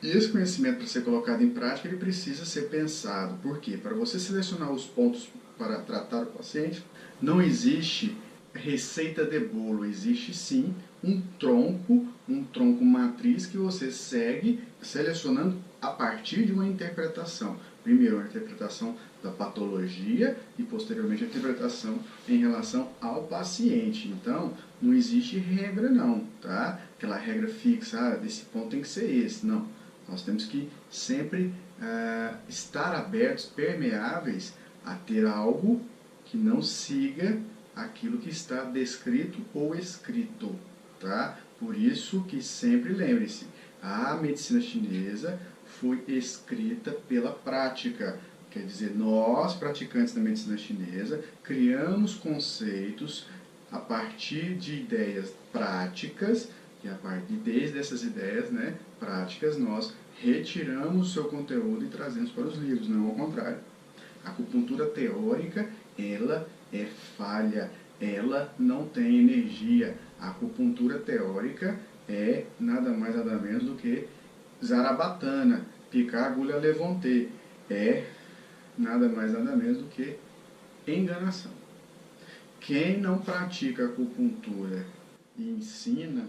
E esse conhecimento, para ser colocado em prática, ele precisa ser pensado. Por quê? Para você selecionar os pontos para tratar o paciente, não existe receita de bolo, existe sim um tronco matriz que você segue selecionando a partir de uma interpretação. Primeiro, a interpretação da patologia e, posteriormente, a interpretação em relação ao paciente. Então, não existe regra não, tá? Aquela regra fixa, desse ponto tem que ser esse. Não, nós temos que sempre estar abertos, permeáveis a ter algo que não siga aquilo que está descrito ou escrito, tá? Por isso que sempre lembre-se, a medicina chinesa foi escrita pela prática. Quer dizer, nós, praticantes da medicina chinesa, criamos conceitos a partir de ideias práticas, e a partir dessas ideias, né, práticas, nós retiramos o seu conteúdo e trazemos para os livros, não ao contrário. A acupuntura teórica, ela é falha, ela não tem energia. A acupuntura teórica é nada mais nada menos do que zarabatana, picar agulha levantê, é nada mais nada menos do que enganação. Quem não pratica acupuntura e ensina,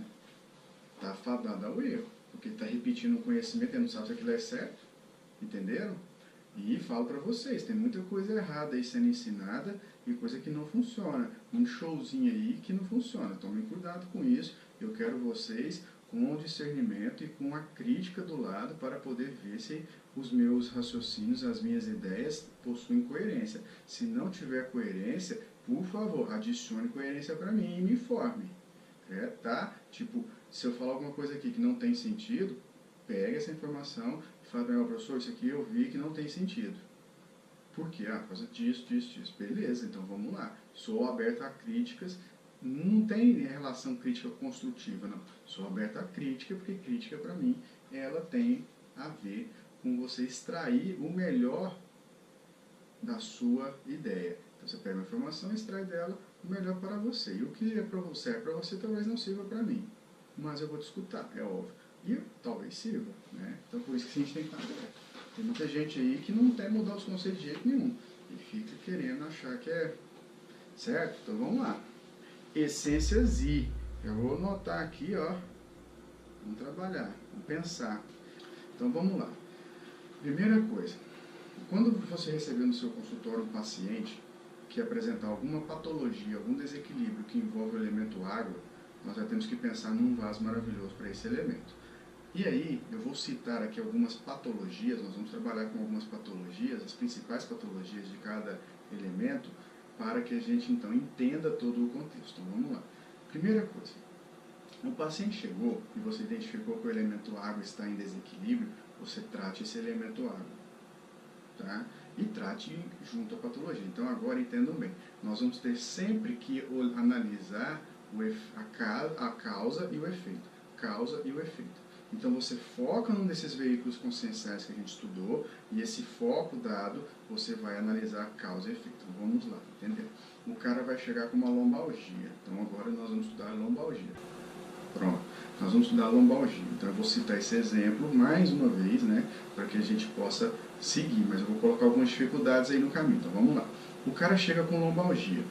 está fadado ao erro, porque está repetindo o conhecimento e não sabe se aquilo é certo, entenderam? E falo para vocês, tem muita coisa errada aí sendo ensinada e coisa que não funciona. Um showzinho aí que não funciona. Tomem cuidado com isso. Eu quero vocês com o discernimento e com a crítica do lado para poder ver se os meus raciocínios, as minhas ideias possuem coerência. Se não tiver coerência, por favor, adicione coerência para mim e me informe. Tá? Tipo, se eu falar alguma coisa aqui que não tem sentido, pega essa informação e fala para mim, professor, isso aqui eu vi que não tem sentido. Por quê? Por causa disso. Beleza, então vamos lá. Sou aberto a críticas. Não tem relação crítica construtiva, não. Sou aberto a crítica, porque crítica, para mim, ela tem a ver com você extrair o melhor da sua ideia. Então, você pega uma informação e extrai dela o melhor para você. E o que é para você talvez não sirva para mim. Mas eu vou te escutar, é óbvio. E talvez sirva, né? Então, por isso que a gente tem que estar aberto. Tem muita gente aí que não quer mudar os conceitos de jeito nenhum. E fica querendo achar que é certo. Então, vamos lá. Essências I. Eu vou anotar aqui, ó. Vamos trabalhar, vamos pensar. Então, vamos lá. Primeira coisa. Quando você receber no seu consultório um paciente que apresentar alguma patologia, algum desequilíbrio que envolve o elemento água, nós já temos que pensar num vaso maravilhoso para esse elemento. E aí, eu vou citar aqui algumas patologias, nós vamos trabalhar com algumas patologias, as principais patologias de cada elemento, para que a gente, então, entenda todo o contexto. Então, vamos lá. Primeira coisa, o paciente chegou e você identificou que o elemento água está em desequilíbrio, você trate esse elemento água, tá? E trate junto à patologia. Então, agora entendam bem, nós vamos ter sempre que analisar a causa e o efeito. Causa e o efeito. Então você foca num desses veículos conscienciais que a gente estudou e esse foco dado, você vai analisar a causa e efeito. Então vamos lá, entendeu? O cara vai chegar com uma lombalgia. Então agora nós vamos estudar a lombalgia. Pronto, nós vamos estudar a lombalgia. Então eu vou citar esse exemplo mais uma vez, né, para que a gente possa seguir, mas eu vou colocar algumas dificuldades aí no caminho. Então vamos lá. O cara chega com lombalgia,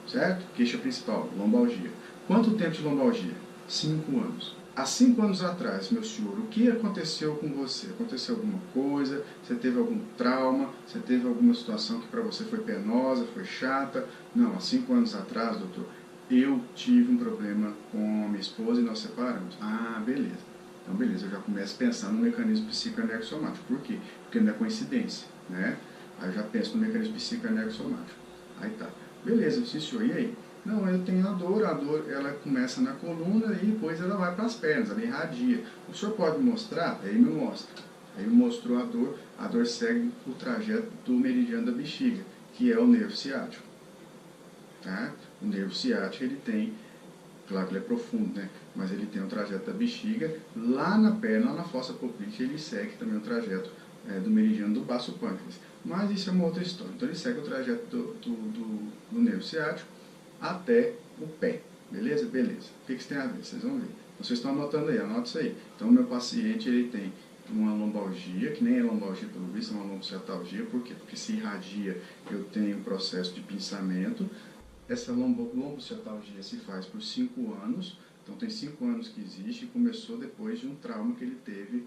certo? Queixa principal, lombalgia. Quanto tempo de lombalgia? 5 anos. Há 5 anos atrás, meu senhor, o que aconteceu com você? Aconteceu alguma coisa? Você teve algum trauma? Você teve alguma situação que para você foi penosa, foi chata? Não, há 5 anos atrás, doutor, eu tive um problema com a minha esposa e nós separamos. Ah, beleza. Então, beleza, eu já começo a pensar no mecanismo psicoanexomático. Por quê? Porque não é coincidência, né? Aí eu já penso no mecanismo psicoanexomático. Aí tá. Beleza, sim senhor, e aí? Não, eu tenho a dor ela começa na coluna e depois ela vai para as pernas, ela irradia. O senhor pode mostrar? Aí me mostra. Aí mostrou a dor segue o trajeto do meridiano da bexiga, que é o nervo ciático. Tá? O nervo ciático, ele tem, claro que ele é profundo, né? Mas ele tem o trajeto da bexiga, lá na perna, lá na fossa poplítea, ele segue também o trajeto do meridiano do baço pâncreas. Mas isso é uma outra história. Então ele segue o trajeto do nervo ciático até o pé. Beleza? Beleza. O que isso tem a ver? Vocês vão ver. Vocês estão anotando aí, anota isso aí. Então, o meu paciente, ele tem uma lombalgia, que nem é lombalgia pelo visto, é uma lombociatalgia. Por quê? Porque se irradia, eu tenho um processo de pinçamento. Essa lombociatalgia se faz por 5 anos, então tem 5 anos que existe e começou depois de um trauma que ele teve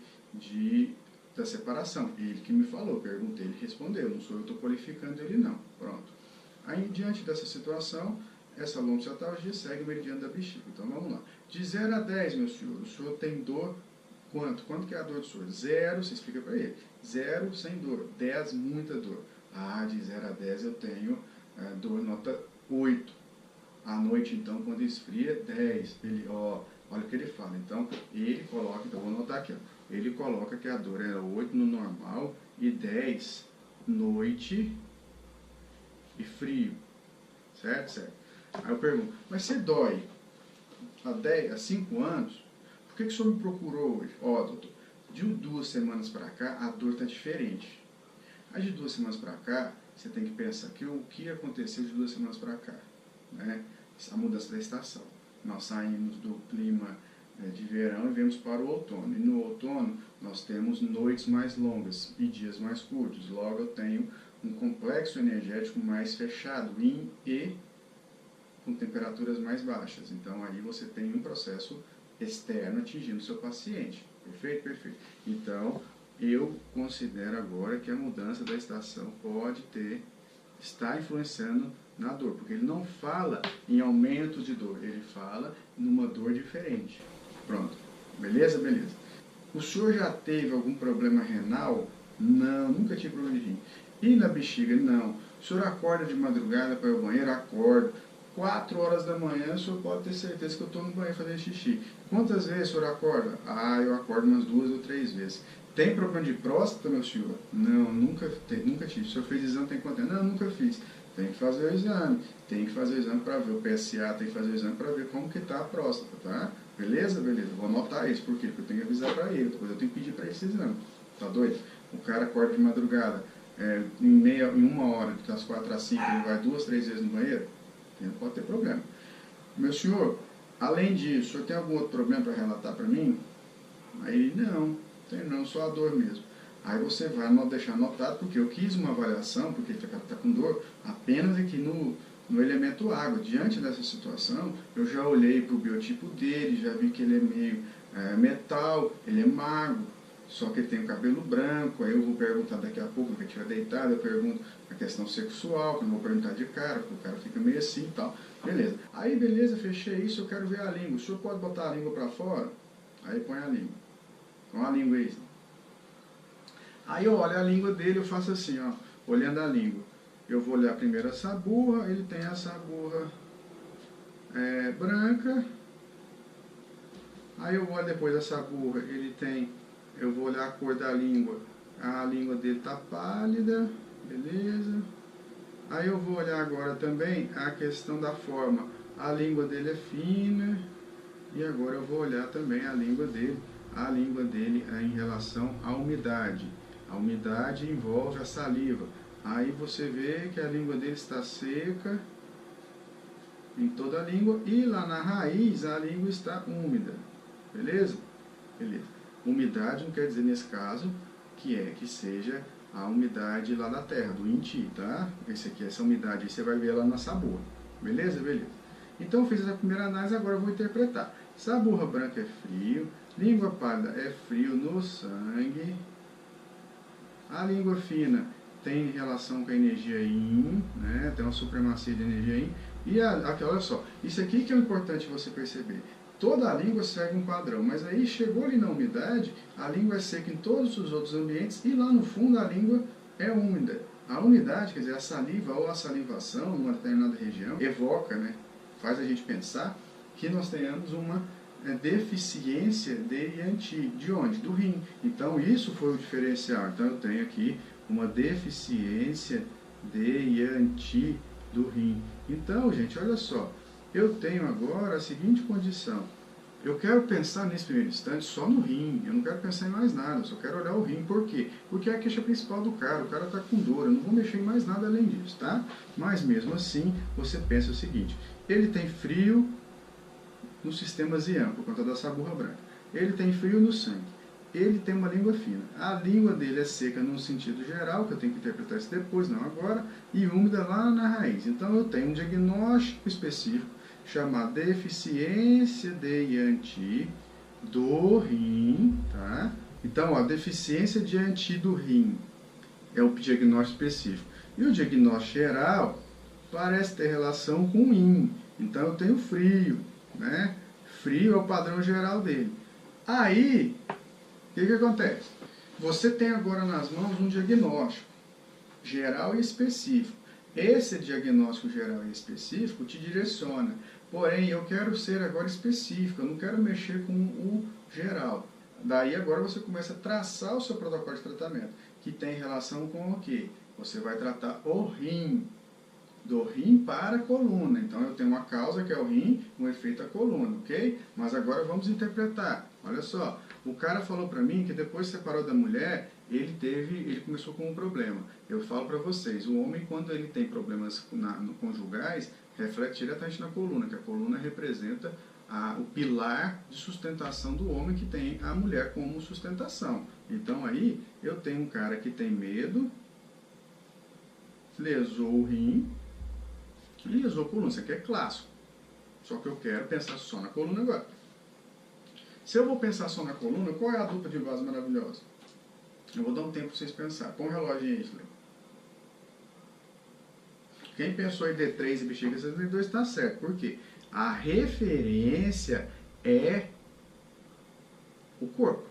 da separação. Ele que me falou, perguntei, ele respondeu, não sou eu que estou qualificando ele não. Pronto. Aí, diante dessa situação, essa lombociatalgia segue o meridiano da bexiga. Então, vamos lá. De 0 a 10, meu senhor, o senhor tem dor quanto? Quanto que é a dor do senhor? 0, você explica para ele. 0, sem dor. 10, muita dor. Ah, de 0 a 10 eu tenho dor nota 8. À noite, então, quando esfria, 10. Ele, olha o que ele fala. Então, ele coloca, então vou anotar aqui, ó. Ele coloca que a dor era 8 no normal e 10 noite e frio. Certo? Certo. Aí eu pergunto, mas você dói há 5 anos? Por que o senhor me procurou hoje? Doutor, de 2 semanas para cá, a dor está diferente. Aí de 2 semanas para cá, você tem que pensar que o que aconteceu de 2 semanas para cá, né? A mudança da estação. Nós saímos do clima de verão e viemos para o outono. E no outono, nós temos noites mais longas e dias mais curtos. Logo, eu tenho um complexo energético mais fechado, yin e com temperaturas mais baixas. Então, aí você tem um processo externo atingindo o seu paciente. Perfeito? Perfeito. Então, eu considero agora que a mudança da estação pode estar influenciando na dor, porque ele não fala em aumento de dor, ele fala numa dor diferente. Pronto. Beleza? Beleza. O senhor já teve algum problema renal? Não, nunca tive problema de rim. E na bexiga? Não. O senhor acorda de madrugada para ir ao banheiro? Acordo. 4 horas da manhã, o senhor pode ter certeza que eu estou no banheiro fazendo xixi. Quantas vezes o senhor acorda? Eu acordo umas 2 ou 3 vezes. Tem problema de próstata, meu senhor? Não, nunca tive. O senhor fez exame tem quanto tempo? Não, nunca fiz. Tem que fazer o exame. Tem que fazer o exame para ver. O PSA tem que fazer o exame para ver como que está a próstata, tá? Beleza? Beleza. Vou anotar isso. Por quê? Porque eu tenho que avisar para ele. Depois eu tenho que pedir para ele esse exame. Tá doido? O cara acorda de madrugada. Em 1 hora, das 4 às 5, ele vai 2, 3 vezes no banheiro? Não pode ter problema. Meu senhor, além disso, o senhor tem algum outro problema para relatar para mim? Aí ele, não, só a dor mesmo. Aí você vai deixar anotado, porque eu quis uma avaliação, porque ele está com dor, apenas aqui no elemento água. Diante dessa situação, eu já olhei para o biotipo dele, já vi que ele é meio metal, ele é magro, só que ele tem o cabelo branco. Aí eu vou perguntar daqui a pouco, que ele estiver deitado, eu pergunto a questão sexual, que eu não vou perguntar de cara, porque o cara fica meio assim e tal. Beleza. Aí, beleza, fechei isso, eu quero ver a língua. O senhor pode botar a língua para fora? Aí põe a língua. Com a língua aí. Aí eu olho a língua dele, eu faço assim, ó, olhando a língua. Eu vou olhar primeiro essa burra, ele tem essa burra branca. Aí eu olho depois essa burra, eu vou olhar a cor da língua. A língua dele tá pálida, beleza. Aí eu vou olhar agora também a questão da forma. A língua dele é fina. E agora eu vou olhar também a língua dele. A língua dele é em relação à umidade. A umidade envolve a saliva. Aí você vê que a língua dele está seca em toda a língua. E lá na raiz a língua está úmida. Beleza? Beleza. Umidade não quer dizer nesse caso que seja a umidade lá da terra, do inti, tá? Essa umidade aí você vai ver lá na saburra. Beleza? Beleza. Então eu fiz essa primeira análise, agora eu vou interpretar. Saburra branca é frio, língua pálida é frio no sangue. A língua fina tem relação com a energia yin, né? Tem uma supremacia de energia yin. E olha só, isso aqui que é importante você perceber. Toda a língua segue um padrão, mas aí chegou ali na umidade, a língua é seca em todos os outros ambientes e lá no fundo a língua é úmida. A umidade, quer dizer, a saliva ou a salivação numa determinada região, evoca, né? Faz a gente pensar que nós tenhamos uma deficiência de Yanti. De onde? Do rim. Então isso foi o diferencial. Então eu tenho aqui uma deficiência de Yanti do rim. Então, gente, olha só. Eu tenho agora a seguinte condição. Eu quero pensar nesse primeiro instante só no rim. Eu não quero pensar em mais nada. Eu só quero olhar o rim. Por quê? Porque é a queixa principal do cara. O cara está com dor. Eu não vou mexer em mais nada além disso, tá? Mas mesmo assim, você pensa o seguinte. Ele tem frio no sistema Zian, por conta da saburra branca. Ele tem frio no sangue. Ele tem uma língua fina. A língua dele é seca num sentido geral, que eu tenho que interpretar isso depois, não agora, e úmida lá na raiz. Então eu tenho um diagnóstico específico chamado deficiência de Yanti do rim, tá? Então, a deficiência de Yanti do rim é o diagnóstico específico. E o diagnóstico geral parece ter relação com o yin. Então eu tenho frio, né? Frio é o padrão geral dele. Aí, o que acontece? Você tem agora nas mãos um diagnóstico geral e específico. Esse diagnóstico geral e específico te direciona. Porém, eu quero ser agora específico, eu não quero mexer com o geral. Daí agora você começa a traçar o seu protocolo de tratamento, que tem relação com o quê? Você vai tratar o rim, do rim para a coluna. Então eu tenho uma causa que é o rim, um efeito a coluna, ok? Mas agora vamos interpretar. Olha só, o cara falou para mim que depois que separou da mulher, ele começou com um problema. Eu falo para vocês, o homem quando ele tem problemas no conjugais, reflete diretamente na coluna, que a coluna representa o pilar de sustentação do homem, que tem a mulher como sustentação. Então aí eu tenho um cara que tem medo, lesou o rim, lesou a coluna. Isso aqui é clássico. Só que eu quero pensar só na coluna agora. Se eu vou pensar só na coluna, qual é a dupla de vaso maravilhosa? Eu vou dar um tempo para vocês pensarem. Põe um relógio aí, Isla. Quem pensou em D3 e bexiga 62 está certo. Por quê? A referência é o corpo.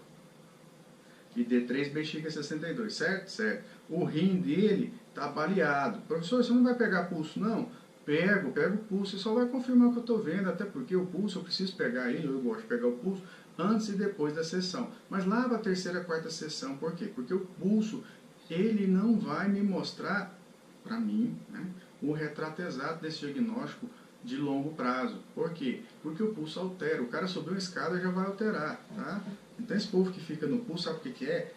E D3 bexiga 62, certo? Certo. O rim dele está baleado. Professor, você não vai pegar pulso, não? Pego o pulso e só vai confirmar o que eu estou vendo, até porque o pulso eu preciso pegar ele, eu gosto de pegar o pulso antes e depois da sessão. Mas lá para a terceira, quarta sessão, por quê? Porque o pulso, ele não vai me mostrar, para mim, né, o retrato exato desse diagnóstico de longo prazo. Por quê? Porque o pulso altera. O cara subiu uma escada já vai alterar, tá? Então esse povo que fica no pulso, sabe o que é?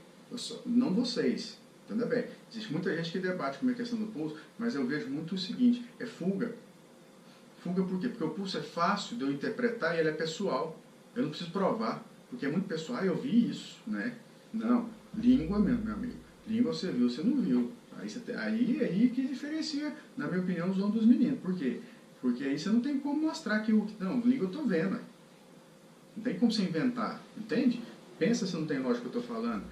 Não vocês. Entendeu bem? Existe muita gente que debate com a questão do pulso, mas eu vejo muito o seguinte, é fuga. Fuga por quê? Porque o pulso é fácil de eu interpretar e ele é pessoal. Eu não preciso provar, porque é muito pessoal. Eu vi isso, né? Não, língua mesmo, meu amigo. Língua você viu, você não viu. Aí que diferencia, na minha opinião, os homens dos meninos. Por quê? Porque aí você não tem como mostrar que não, língua eu estou vendo. Não tem como você inventar, entende? Pensa se não tem lógica que eu estou falando,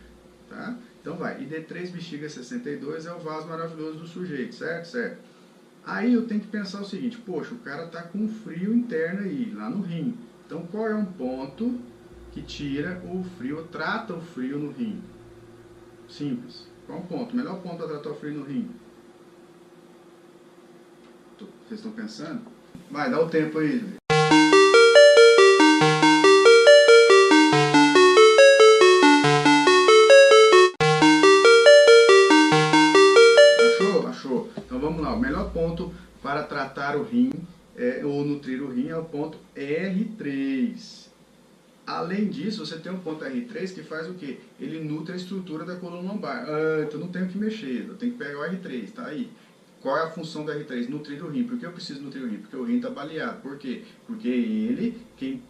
tá? Então vai, e D3 bexiga 62 é o vaso maravilhoso do sujeito, certo? Certo. Aí eu tenho que pensar o seguinte, poxa, o cara está com frio interno aí, lá no rim. Então qual é um ponto que tira o frio, trata o frio no rim? Simples. Qual é o ponto? O melhor ponto para tratar o frio no rim? Vocês estão pensando? Vai, dá o tempo aí. Então vamos lá, o melhor ponto para tratar o rim ou nutrir o rim é o ponto R3. Além disso, você tem um ponto R3 que faz o quê? Ele nutre a estrutura da coluna lombar. Então não tenho que mexer, eu tenho que pegar o R3, tá aí. Qual é a função do R3? Nutrir o rim. Por que eu preciso nutrir o rim? Porque o rim está baleado. Por quê? Porque ele, quem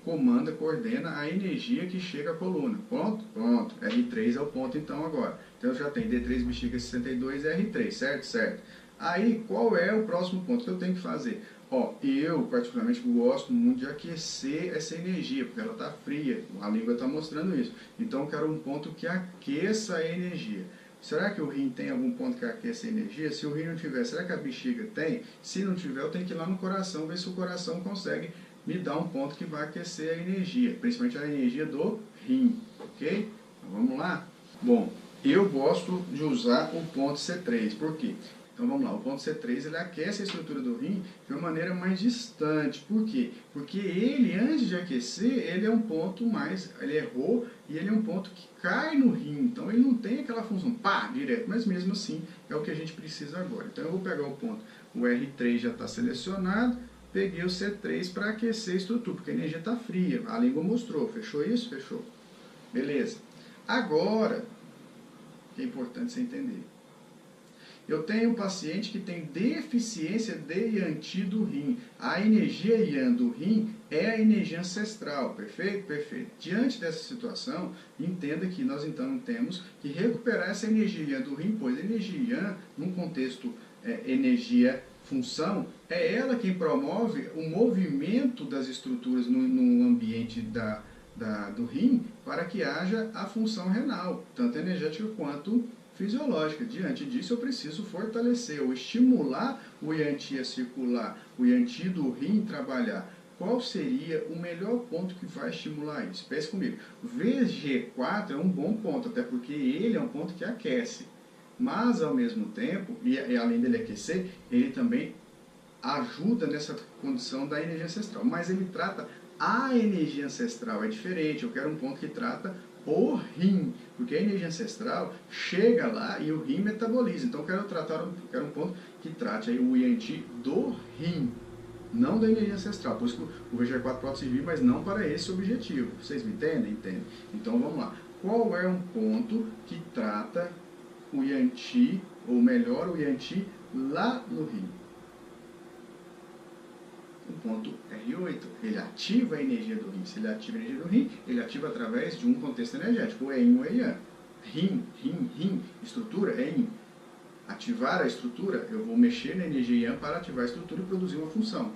comanda, coordena a energia que chega à coluna. Pronto? Pronto. R3 é o ponto então agora. Então eu já tenho D3 bexiga 62 e R3, certo? Certo. Aí qual é o próximo ponto que eu tenho que fazer? Ó, eu particularmente gosto muito de aquecer essa energia, porque ela está fria, a língua está mostrando isso. Então eu quero um ponto que aqueça a energia. Será que o rim tem algum ponto que aqueça a energia? Se o rim não tiver, será que a bexiga tem? Se não tiver, eu tenho que ir lá no coração, ver se o coração consegue me dar um ponto que vai aquecer a energia, principalmente a energia do rim, ok? Então vamos lá? Bom, eu gosto de usar o ponto C3, por quê? Então vamos lá, o ponto C3 ele aquece a estrutura do rim de uma maneira mais distante. Por quê? Porque ele, antes de aquecer, ele é um ponto mais, ele errou e ele é um ponto que cai no rim. Então ele não tem aquela função, pá, direto, mas mesmo assim é o que a gente precisa agora. Então eu vou pegar o ponto, o R3 já está selecionado, peguei o C3 para aquecer a estrutura, porque a energia está fria, a língua mostrou, fechou isso? Fechou. Beleza. Agora, que é importante você entender. Eu tenho um paciente que tem deficiência de Yang do rim. A energia Yang do rim é a energia ancestral, perfeito? Perfeito. Diante dessa situação, entenda que nós então temos que recuperar essa energia Yang do rim, pois a energia Yang, num contexto energia-função, é ela quem promove o movimento das estruturas no ambiente do rim para que haja a função renal, tanto energética quanto fisiológica. Diante disso, eu preciso fortalecer ou estimular o Yang a circular, o Yang do rim trabalhar. Qual seria o melhor ponto que vai estimular isso? Pense comigo. VG4 é um bom ponto, até porque ele é um ponto que aquece. Mas, ao mesmo tempo, e além dele aquecer, ele também ajuda nessa condição da energia ancestral. Mas ele trata a energia ancestral, é diferente. Eu quero um ponto que trata o rim, porque a energia ancestral chega lá e o rim metaboliza. Então, eu quero um ponto que trate aí o Yang do rim, não da energia ancestral. Por isso que o VG4 pode servir, mas não para esse objetivo. Vocês me entendem? Entendem. Então, vamos lá. Qual é um ponto que trata o Yang, ou melhor, o Yang lá no rim? O ponto R8, ele ativa a energia do rim. Se ele ativa a energia do rim, ele ativa através de um contexto energético, o Yin ou Yang. Rim, estrutura, Yin. Ativar a estrutura, eu vou mexer na energia Yang para ativar a estrutura e produzir uma função.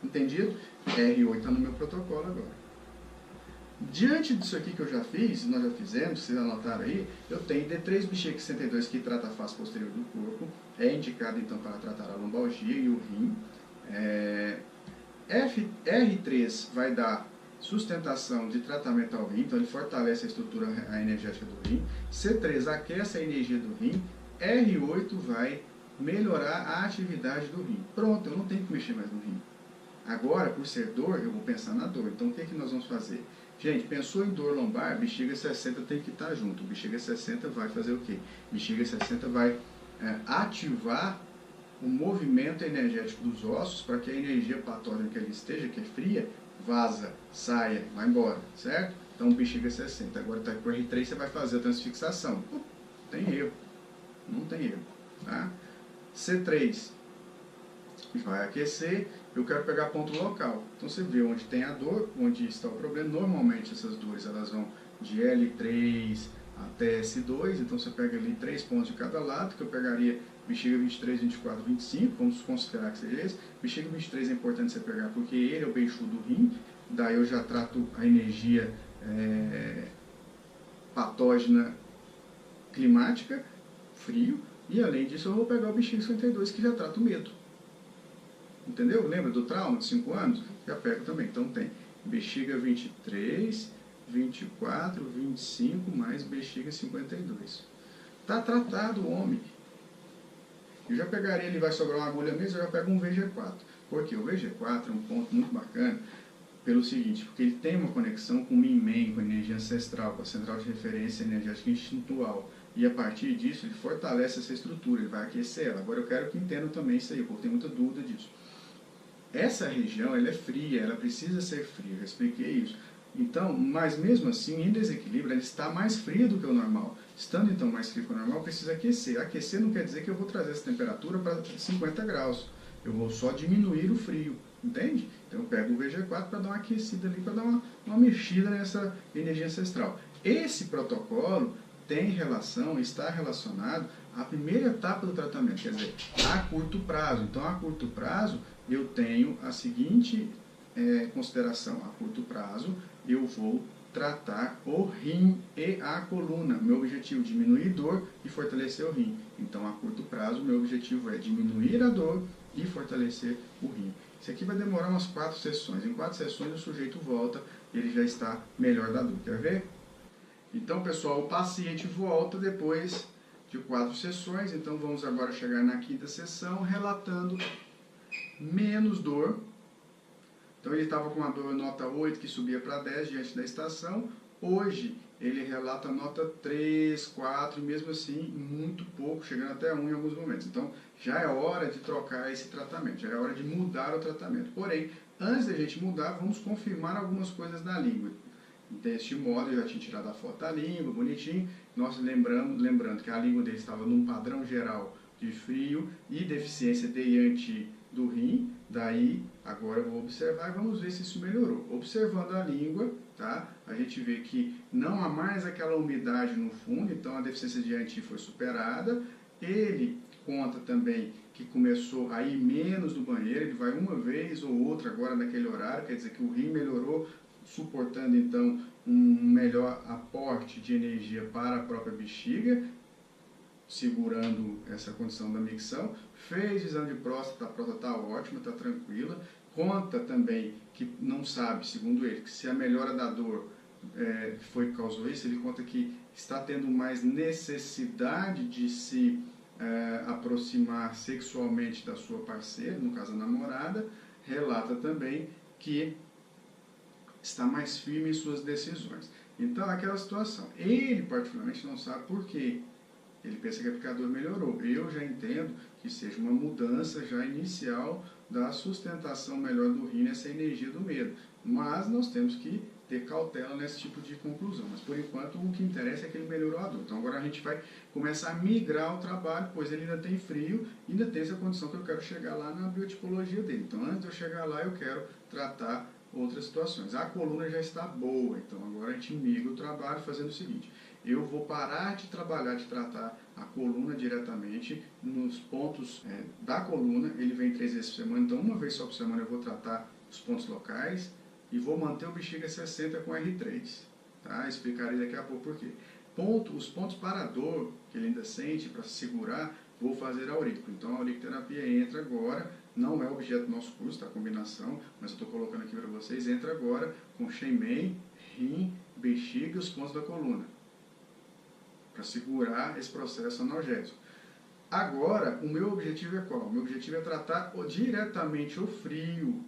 Entendido? R8 está no meu protocolo agora. Diante disso aqui que eu já fiz, nós já fizemos, vocês anotaram aí, eu tenho D3 bexiga 62 que trata a face posterior do corpo, é indicado então para tratar a lombalgia e o rim. R3 vai dar sustentação de tratamento ao rim, então ele fortalece a estrutura energética do rim. C3 aquece a energia do rim. R8 vai melhorar a atividade do rim. Pronto, eu não tenho que mexer mais no rim. Agora, por ser dor, eu vou pensar na dor. Então, o que nós vamos fazer? Gente, pensou em dor lombar, bexiga 60 tem que estar junto. Bexiga 60 vai fazer o quê? Bexiga 60 vai ativar o movimento energético dos ossos para que a energia patógena que ali esteja, que é fria, vaza, saia, vai embora, certo? Então, bexiga 60. Agora, tá com o R3, você vai fazer a transfixação. Tem erro. Não tem erro. Tá? C3 vai aquecer. Eu quero pegar ponto local. Então, você vê onde tem a dor, onde está o problema. Normalmente, essas dores elas vão de L3 até S2. Então, você pega ali 3 pontos de cada lado, que eu pegaria bexiga 23, 24, 25, vamos considerar que seja esse. Bexiga 23 é importante você pegar porque ele é o beixo do rim, daí eu já trato a energia patógena climática, frio, e além disso eu vou pegar o bexiga 52 que já trata o medo. Entendeu? Lembra do trauma de 5 anos? Já pego também. Então tem bexiga 23, 24, 25 mais bexiga 52. Está tratado o homem. Eu já pegaria, ele vai sobrar uma agulha mesmo, eu já pego um VG4. Porque o VG4 é um ponto muito bacana pelo seguinte, porque ele tem uma conexão com o Min-Men, com a energia ancestral, com a central de referência energética instintual. E a partir disso ele fortalece essa estrutura, ele vai aquecer ela. Agora eu quero que entendam também isso aí, porque tem muita dúvida disso. Essa região ela é fria, ela precisa ser fria, eu já expliquei isso. Então, mas mesmo assim, em desequilíbrio, ela está mais fria do que o normal. Estando então mais frio que o normal, precisa aquecer. Aquecer não quer dizer que eu vou trazer essa temperatura para 50 graus. Eu vou só diminuir o frio, entende? Então eu pego o VG4 para dar uma aquecida ali, para dar uma mexida nessa energia ancestral. Esse protocolo tem relação, está relacionado à primeira etapa do tratamento, quer dizer, a curto prazo. Então, a curto prazo, eu tenho a seguinte consideração. A curto prazo, eu vou tratar o rim e a coluna. Meu objetivo é diminuir dor e fortalecer o rim. Então, a curto prazo, meu objetivo é diminuir a dor e fortalecer o rim. Isso aqui vai demorar umas 4 sessões. Em 4 sessões, o sujeito volta e ele já está melhor da dor. Quer ver? Então, pessoal, o paciente volta depois de 4 sessões. Então, vamos agora chegar na 5ª sessão, relatando menos dor. Então, ele estava com uma dor nota 8, que subia para 10 diante da estação. Hoje, ele relata nota 3, 4, e mesmo assim, muito pouco, chegando até 1 em alguns momentos. Então, já é hora de trocar esse tratamento, já é hora de mudar o tratamento. Porém, antes da gente mudar, vamos confirmar algumas coisas da língua. Deste modo, eu já tinha tirado a foto da língua, bonitinho. Nós lembrando que a língua dele estava num padrão geral de frio e deficiência de Yang do rim. Daí, agora eu vou observar e vamos ver se isso melhorou. Observando a língua, tá? A gente vê que não há mais aquela umidade no fundo, então a deficiência de Yang foi superada. Ele conta também que começou a ir menos no banheiro, ele vai uma vez ou outra agora naquele horário, quer dizer que o rim melhorou, suportando então um melhor aporte de energia para a própria bexiga, segurando essa condição da micção. Fez exame de próstata, a próstata está ótima, está tranquila. Conta também que não sabe, segundo ele, que se a melhora da dor foi que causou isso. Ele conta que está tendo mais necessidade de se aproximar sexualmente da sua parceira, no caso a namorada. Relata também que está mais firme em suas decisões. Então, aquela situação. Ele, particularmente, não sabe por quê. Ele pensa que a picadura melhorou. Eu já entendo que seja uma mudança já inicial da sustentação melhor do rim nessa energia do medo. Mas nós temos que ter cautela nesse tipo de conclusão. Mas, por enquanto, o que interessa é que ele melhorou a dor. Então, agora a gente vai começar a migrar o trabalho, pois ele ainda tem frio e ainda tem essa condição que eu quero chegar lá na biotipologia dele. Então, antes de eu chegar lá, eu quero tratar outras situações. A coluna já está boa, então agora a gente migra o trabalho fazendo o seguinte: eu vou parar de trabalhar, de tratar a coluna diretamente nos pontos da coluna. Ele vem 3 vezes por semana, então uma vez só por semana eu vou tratar os pontos locais e vou manter o bexiga 60 com R3, tá? Explicarei daqui a pouco por quê. Os pontos para a dor que ele ainda sente, para segurar, vou fazer a aurícula. Então a auriculoterapia entra agora, não é objeto do nosso curso, tá? Combinação, mas eu estou colocando aqui para vocês. Entra agora com Shenmei, rim, bexiga e os pontos da coluna, para segurar esse processo analgésico. Agora, o meu objetivo é qual? O meu objetivo é tratar diretamente o frio,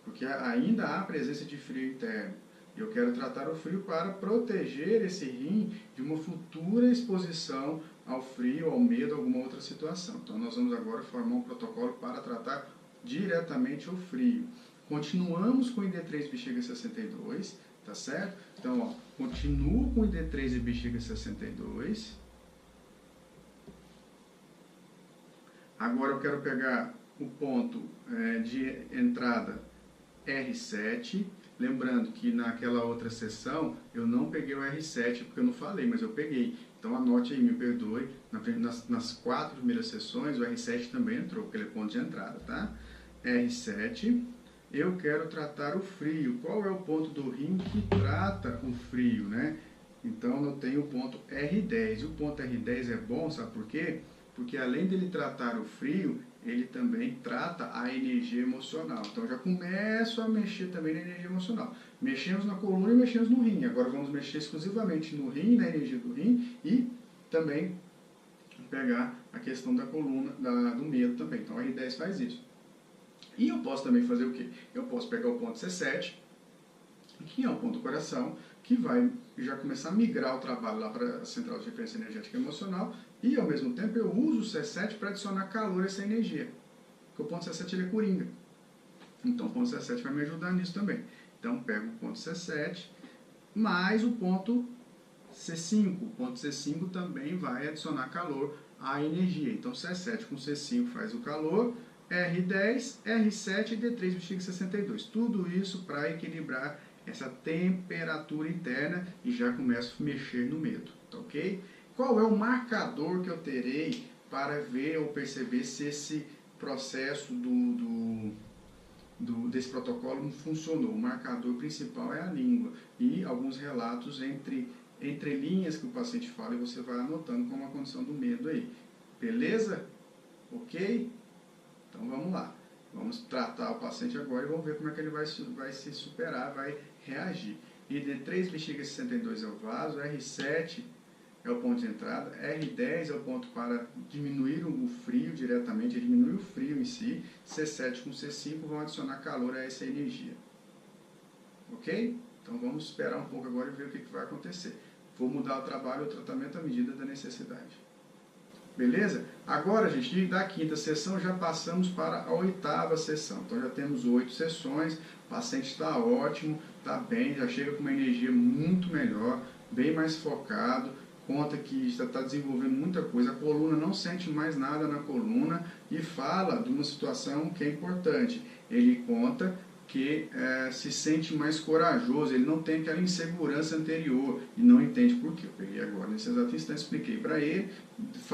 porque ainda há presença de frio interno. Eu quero tratar o frio para proteger esse rim de uma futura exposição ao frio, ao medo, a alguma outra situação. Então, nós vamos agora formar um protocolo para tratar diretamente o frio. Continuamos com o ID3 bexiga 62, tá certo? Então, ó, continuo com o ID3 e bexiga 62. Agora eu quero pegar o ponto de entrada R7. Lembrando que naquela outra sessão eu não peguei o R7 porque eu não falei, mas eu peguei. Então anote aí, me perdoe. Nas 4 primeiras sessões o R7 também entrou, porque ele é ponto de entrada, tá? R7. Eu quero tratar o frio. Qual é o ponto do rim que trata o frio, né? Então eu tenho o ponto R10. O ponto R10 é bom, sabe por quê? Porque além dele tratar o frio, ele também trata a energia emocional. Então eu já começo a mexer também na energia emocional. Mexemos na coluna e mexemos no rim. Agora vamos mexer exclusivamente no rim, na energia do rim, e também pegar a questão da coluna, do medo também. Então a R10 faz isso. E eu posso também fazer o quê? Eu posso pegar o ponto C7, que é o ponto do coração, que vai já começar a migrar o trabalho lá para a central de referência energética emocional, e ao mesmo tempo eu uso o C7 para adicionar calor a essa energia, porque o ponto C7 ele é coringa. Então o ponto C7 vai me ajudar nisso também. Então pego o ponto C7 mais o ponto C5. O ponto C5 também vai adicionar calor à energia. Então C7 com C5 faz o calor, R10, R7 e D3 bexiga 62. Tudo isso para equilibrar essa temperatura interna e já começo a mexer no medo, tá ok? Qual é o marcador que eu terei para ver ou perceber se esse processo desse protocolo funcionou? O marcador principal é a língua e alguns relatos entre linhas que o paciente fala e você vai anotando como a condição do medo aí. Beleza? Ok? Então vamos lá. Vamos tratar o paciente agora e vamos ver como é que ele vai se superar, vai reagir. ID3 bexiga 62 é o vaso, R7 é o ponto de entrada, R10 é o ponto para diminuir o frio diretamente, diminuir o frio em si, C7 com C5 vão adicionar calor a essa energia. Ok? Então vamos esperar um pouco agora e ver o que vai acontecer. Vou mudar o trabalho ou o tratamento à medida da necessidade. Beleza? Agora, gente, da 5ª sessão já passamos para a 8ª sessão. Então já temos 8 sessões, o paciente está ótimo, está bem, já chega com uma energia muito melhor, bem mais focado, conta que já está desenvolvendo muita coisa, a coluna não sente mais nada na coluna e fala de uma situação que é importante. Ele conta que se sente mais corajoso, ele não tem aquela insegurança anterior e não entende por quê. Eu peguei agora, nesse exato instante, expliquei para ele,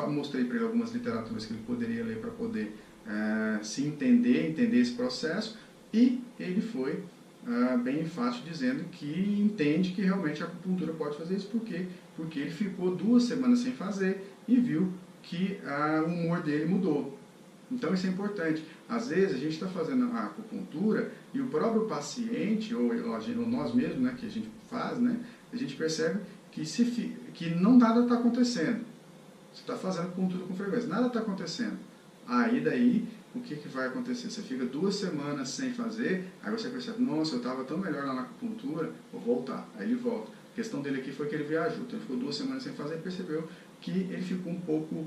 mostrei para ele algumas literaturas que ele poderia ler para poder se entender esse processo, e ele foi bem enfático dizendo que entende que realmente a acupuntura pode fazer isso. Por quê? Porque ele ficou 2 semanas sem fazer e viu que o humor dele mudou. Então isso é importante. Às vezes a gente está fazendo a acupuntura e o próprio paciente, ou nós mesmos, né, que a gente faz, né, a gente percebe que nada está acontecendo. Você está fazendo acupuntura com frequência, nada está acontecendo. Daí, o que vai acontecer? Você fica 2 semanas sem fazer, aí você percebe, nossa, eu estava tão melhor lá na acupuntura, vou voltar. Aí ele volta. A questão dele aqui foi que ele viajou, então ele ficou 2 semanas sem fazer e percebeu que ele ficou um pouco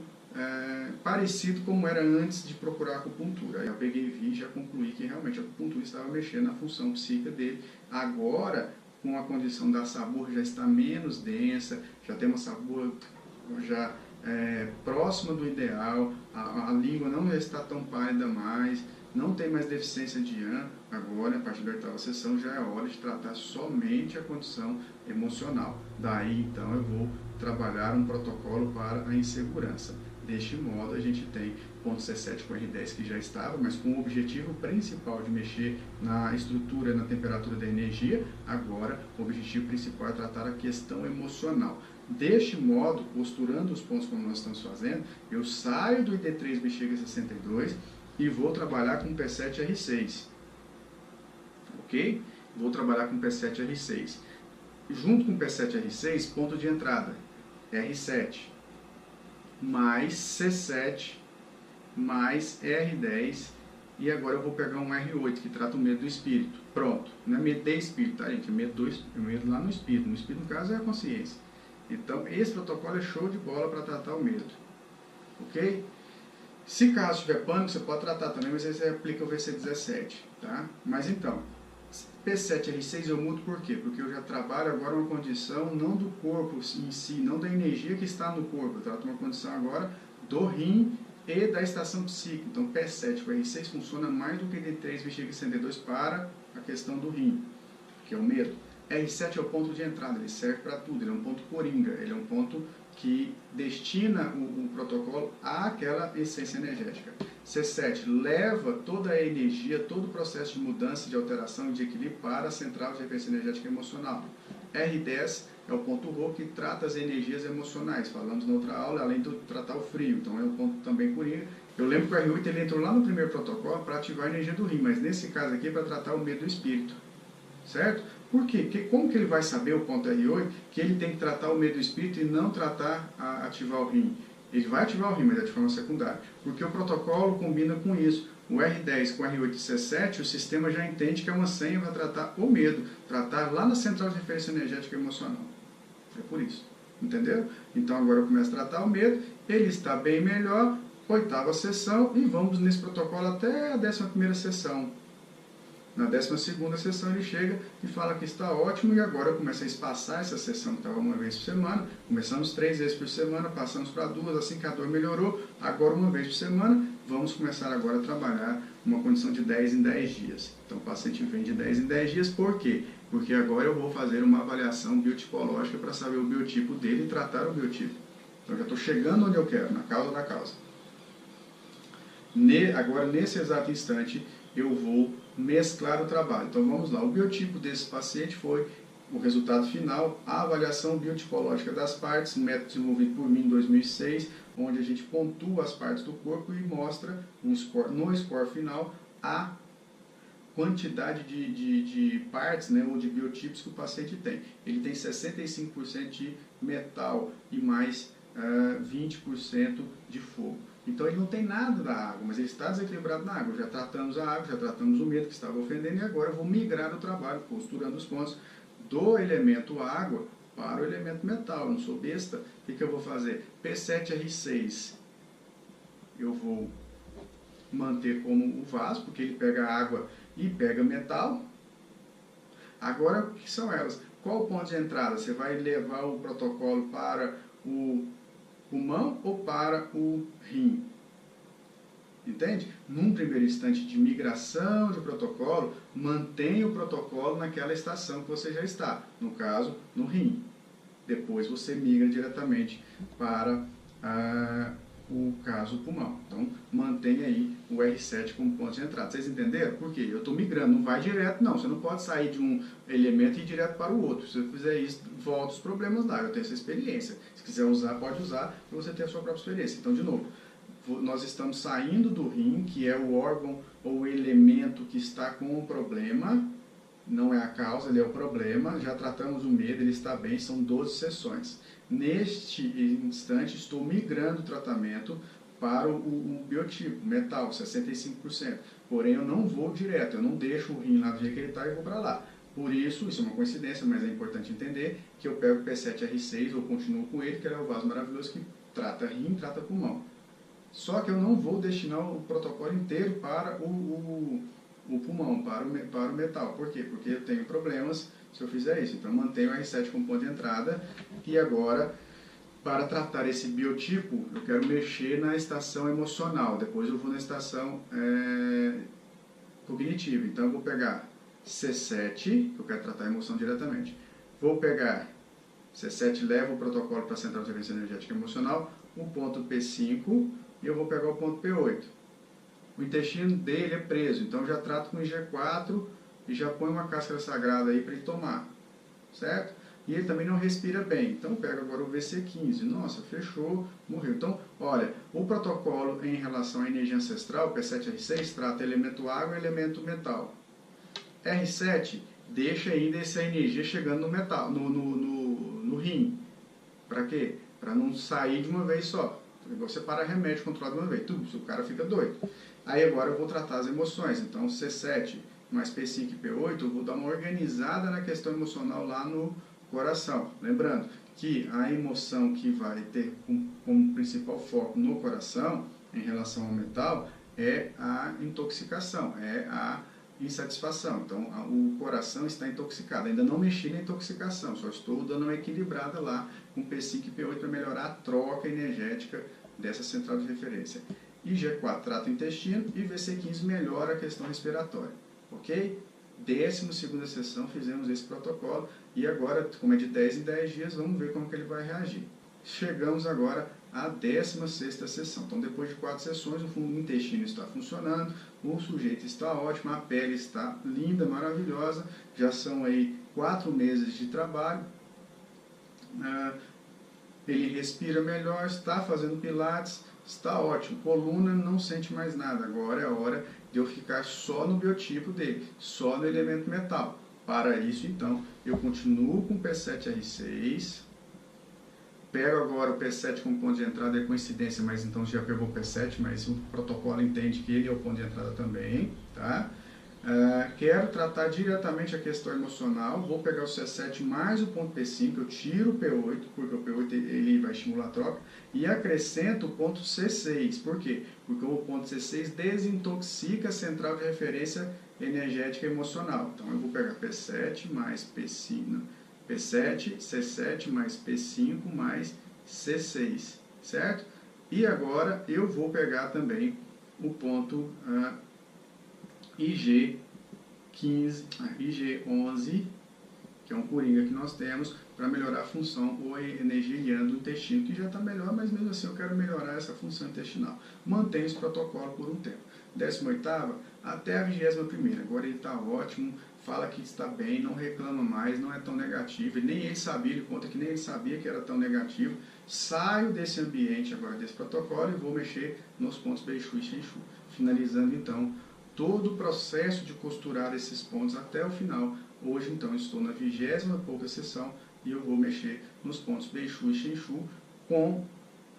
parecido como era antes de procurar a acupuntura. Aí eu peguei e vi e já concluí que realmente a acupuntura estava mexendo na função psíquica dele. Agora, com a condição da sabor já está menos densa, já tem uma sabor já próxima do ideal, a língua não está tão pálida mais, não tem mais deficiência de Yang. Agora, a partir da 8ª sessão, já é hora de tratar somente a condição emocional. Daí, então, eu vou trabalhar um protocolo para a insegurança. Deste modo, a gente tem ponto C7 com R10 que já estava, mas com o objetivo principal de mexer na estrutura, na temperatura da energia. Agora, o objetivo principal é tratar a questão emocional. Deste modo, posturando os pontos como nós estamos fazendo, eu saio do ID3 bexiga 62 e vou trabalhar com P7R6. Ok? Vou trabalhar com P7R6. Junto com P7R6, ponto de entrada, R7, mais C7, mais R10, e agora eu vou pegar um R8, que trata o medo do espírito. Pronto. Não é medo de espírito, tá, gente? É medo lá no espírito. No espírito, no caso, é a consciência. Então, esse protocolo é show de bola para tratar o medo. Ok? Se caso tiver pânico, você pode tratar também, mas aí você aplica o VC17, tá? Mas então, P7R6 eu mudo por quê? Porque eu já trabalho agora uma condição não do corpo em si, não da energia que está no corpo. Eu trato uma condição agora do rim e da estação psíquica. Então, P7 com R6 funciona mais do que D3 bexiga 62 para a questão do rim, que é o medo. R7 é o ponto de entrada, ele serve para tudo, ele é um ponto coringa, ele é um ponto que destina o protocolo àquela essência energética. C7 leva toda a energia, todo o processo de mudança, de alteração e de equilíbrio para a central de referência energética emocional. R10 é o ponto rho que trata as energias emocionais, falamos na outra aula, além de tratar o frio, então é um ponto também coringa. Eu lembro que o R8 ele entrou lá no primeiro protocolo para ativar a energia do rim, mas nesse caso aqui é para tratar o medo do espírito, certo? Por quê? Porque como que ele vai saber, o ponto R8, que ele tem que tratar o medo do espírito e não ativar o rim? Ele vai ativar o rim, mas é de forma secundária. Porque o protocolo combina com isso. O R10 com o R8 e C7, o sistema já entende que é uma senha para tratar o medo, tratar lá na central de referência energética emocional. É por isso. Entendeu? Então agora eu começo a tratar o medo, ele está bem melhor, 8ª sessão, e vamos nesse protocolo até a 11ª sessão. Na 12ª sessão ele chega e fala que está ótimo, e agora eu começo a espaçar essa sessão que estava uma vez por semana. Começamos 3 vezes por semana, passamos para 2, assim que a dor melhorou, agora uma vez por semana. Vamos começar agora a trabalhar uma condição de 10 em 10 dias. Então o paciente vem de 10 em 10 dias, por quê? Porque agora eu vou fazer uma avaliação biotipológica para saber o biotipo dele e tratar o biotipo. Então já estou chegando onde eu quero, na causa da causa. Agora, nesse exato instante, eu vou mesclar o trabalho. Então vamos lá, o biotipo desse paciente foi o resultado final, a avaliação biotipológica das partes, um método desenvolvido por mim em 2006, onde a gente pontua as partes do corpo e mostra no score final a quantidade de partes, né, ou de biotipos que o paciente tem. Ele tem 65% de metal e mais 20% de fogo. Então ele não tem nada da água, mas ele está desequilibrado na água. Já tratamos a água, já tratamos o medo que estava ofendendo, e agora eu vou migrar o trabalho, posturando os pontos do elemento água para o elemento metal. Eu não sou besta. O que eu vou fazer? P7R6 eu vou manter como o vaso, porque ele pega água e pega metal. Agora, o que são elas? Qual o ponto de entrada? Você vai levar o protocolo para o pulmão ou para o rim. Entende? Num primeiro instante de migração de protocolo, mantenha o protocolo naquela estação que você já está, no caso, no rim. Depois você migra diretamente para o caso pulmão. Então, mantenha aí o R7 como ponto de entrada. Vocês entenderam? Por quê? Eu estou migrando, não vai direto não. Você não pode sair de um elemento e ir direto para o outro. Se você fizer isso, volta os problemas lá. Eu tenho essa experiência. Se quiser usar, pode usar, para você ter a sua própria experiência. Então, de novo, nós estamos saindo do rim, que é o órgão ou o elemento que está com o problema, não é a causa, ele é o problema, já tratamos o medo, ele está bem, são 12 sessões. Neste instante, estou migrando o tratamento para o biotipo, metal, 65%. Porém, eu não vou direto, eu não deixo o rim lá do jeito que ele está e vou para lá. Por isso é uma coincidência, mas é importante entender que eu pego o P7R6 ou continuo com ele, que é o vaso maravilhoso que trata rim, trata pulmão. Só que eu não vou destinar o protocolo inteiro para o pulmão, para o metal. Por quê? Porque eu tenho problemas se eu fizer isso. Então, eu mantenho o R7 como ponto de entrada. E agora, para tratar esse biotipo, eu quero mexer na estação emocional. Depois eu vou na estação cognitiva. Então, eu vou pegar C7, que eu quero tratar a emoção diretamente. Vou pegar C7, leva o protocolo para a central de referência energética emocional, o ponto P5, e eu vou pegar o ponto P8. O intestino dele é preso, então eu já trato com IG4 e já põe uma cáscara sagrada aí para ele tomar, certo? E ele também não respira bem, então eu pego agora o VC15, nossa, fechou, morreu. Então, olha, o protocolo em relação à energia ancestral, P7R6, trata elemento água e elemento metal. R7 deixa ainda essa energia chegando no metal, no rim. Para quê? Para não sair de uma vez só. Você para remédio controlado de uma vez, o cara fica doido. Aí agora eu vou tratar as emoções, então C7 mais P5 e P8, eu vou dar uma organizada na questão emocional lá no coração. Lembrando que a emoção que vai ter como principal foco no coração, em relação ao metal, é a intoxicação, é a insatisfação. Então o coração está intoxicado. Ainda não mexi na intoxicação, só estou dando uma equilibrada lá com P5 e P8 para melhorar a troca energética dessa central de referência. E G4 trata o intestino e VC15 melhora a questão respiratória. Ok? 12ª sessão fizemos esse protocolo e agora, como é de 10 em 10 dias, vamos ver como que ele vai reagir. Chegamos agora à 16ª sessão. Então, depois de 4 sessões, o intestino está funcionando, o sujeito está ótimo, a pele está linda, maravilhosa, já são aí 4 meses de trabalho. Ele respira melhor, está fazendo pilates, está ótimo. Coluna não sente mais nada. Agora é a hora de eu ficar só no biotipo dele, só no elemento metal. Para isso, então, eu continuo com o P7R6. Pego agora o P7 como ponto de entrada, é coincidência, mas então já pegou o P7, mas o protocolo entende que ele é o ponto de entrada também, tá? Quero tratar diretamente a questão emocional, vou pegar o C7 mais o ponto P5, eu tiro o P8, porque o P8 ele vai estimular a troca, e acrescento o ponto C6. Por quê? Porque o ponto C6 desintoxica a central de referência energética emocional. Então eu vou pegar P7 mais P5, P7, C7 mais P5 mais C6, certo? E agora eu vou pegar também o ponto IG11, que é um coringa que nós temos, para melhorar a função ou a energia yang do intestino, que já está melhor, mas mesmo assim eu quero melhorar essa função intestinal. Mantenho esse protocolo por um tempo. 18ª até a 21ª. Agora ele está ótimo, fala que está bem, não reclama mais, não é tão negativo. Nem ele sabia, ele conta que nem ele sabia que era tão negativo. Saio desse ambiente agora, desse protocolo, e vou mexer nos pontos Beixu e Xinchu. Finalizando então todo o processo de costurar esses pontos até o final. Hoje, então, estou na 20ª pouca sessão e eu vou mexer nos pontos Beixu e Xinchu com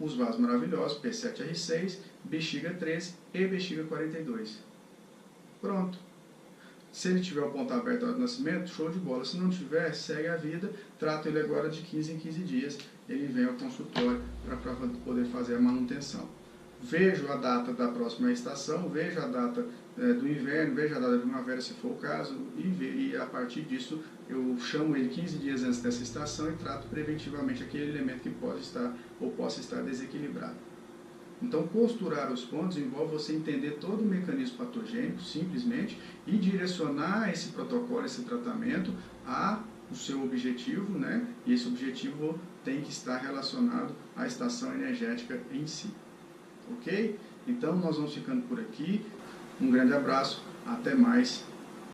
os vasos maravilhosos, P7R6, bexiga 13 e bexiga 42. Pronto. Se ele tiver o ponto aberto ao nascimento, show de bola. Se não tiver, segue a vida, trato ele agora de 15 em 15 dias. Ele vem ao consultório para poder fazer a manutenção. vejo a data da próxima estação, vejo a data do inverno, vejo a data da primavera, se for o caso, e a partir disso eu chamo ele 15 dias antes dessa estação e trato preventivamente aquele elemento que pode estar ou possa estar desequilibrado. Então, costurar os pontos envolve você entender todo o mecanismo patogênico, simplesmente, e direcionar esse protocolo, esse tratamento ao seu objetivo, né? E esse objetivo tem que estar relacionado à estação energética em si. Ok? Então, nós vamos ficando por aqui. Um grande abraço, até mais.